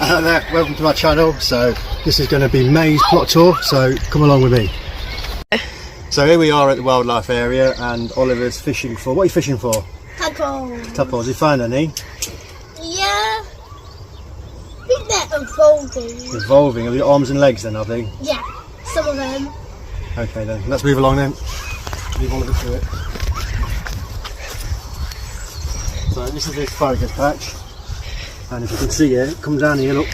Hello there, welcome to my channel. So this is going to be May's plot tour, so come along with me. So here we are at the wildlife area and Oliver's fishing for, what are you fishing for? Tadpoles. Tadpoles, you found any? Yeah. I think they're evolving. Evolving, have you got arms and legs then, have they? Yeah, some of them. Okay then, let's move along then. Leave Oliver to it. So this is the asparagus patch. And if you can see here, come down here, look.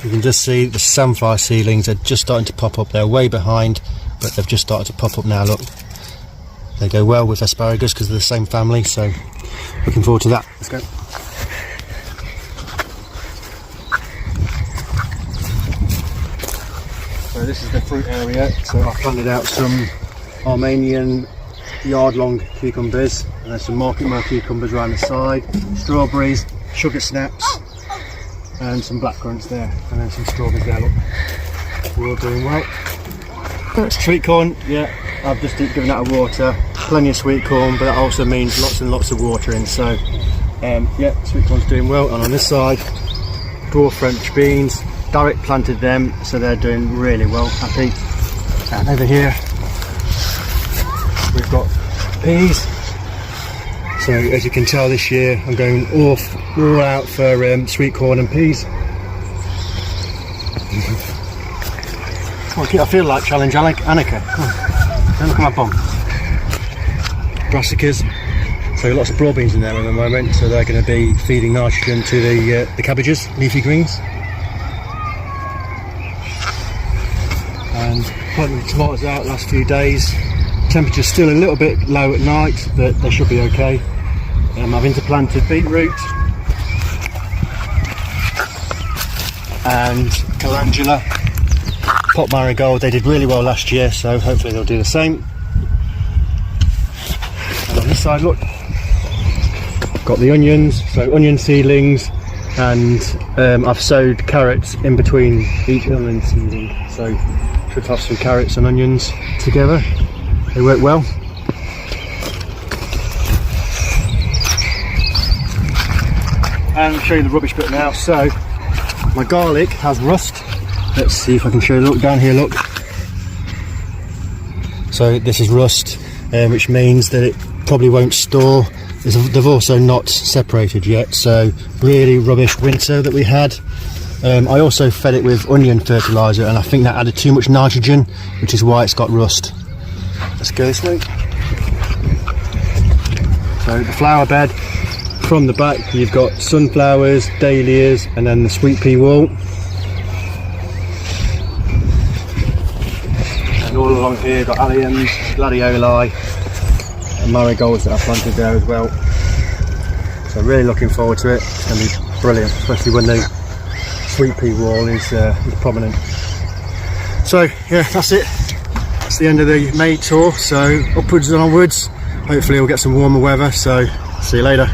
You can just see the sunflower seedlings are just starting to pop up. They're way behind, but they've just started to pop up now, look. They go well with asparagus because they're the same family, so looking forward to that. Let's go. So this is the fruit area. So I've planted out some Armenian yard-long cucumbers, and there's some market mile cucumbers around the side, strawberries, sugar snaps, and some blackcurrants there, and then some strawberries there, look. We're all doing well. Good. Sweet corn, yeah, I've just given that a water. Plenty of sweet corn, but that also means lots and lots of water in, so yeah, sweet corn's doing well. And on this side, dwarf French beans. Derek planted them, so they're doing really well, happy. And over here, we've got peas. So as you can tell, this year I'm going all out for sweet corn and peas. I feel like challenge Anneka. Come on, don't look at my bum. Brassicas. So lots of broad beans in there at the moment, so they're going to be feeding nitrogen to the cabbages, leafy greens. And planting the tomatoes out the last few days. Temperature's still a little bit low at night, but they should be okay. I've interplanted beetroot and calendula, pot marigold. They did really well last year, so hopefully they'll do the same. And on this side, look, got the onions, so onion seedlings, and I've sowed carrots in between each onion seedling, so should have some carrots and onions together. They work well. And I'll show you the rubbish bit now. So my garlic has rust. Let's see if I can show you. Look down here, look. So this is rust, which means that it probably won't store. They've also not separated yet, so really rubbish winter that we had. I also fed it with onion fertiliser, and I think that added too much nitrogen, which is why it's got rust. Let's go this way. So the flower bed, from the back you've got sunflowers, dahlias, and then the sweet pea wall. And all along here you've got alliums, gladioli, and marigolds that I've planted there as well. So really looking forward to it. It's going to be brilliant, especially when the sweet pea wall is prominent. So yeah, that's it. That's the end of the May tour, so upwards and onwards. Hopefully we'll get some warmer weather, so see you later.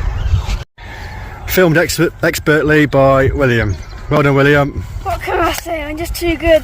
Filmed expertly by William. Well done, William. What can I say? I'm just too good.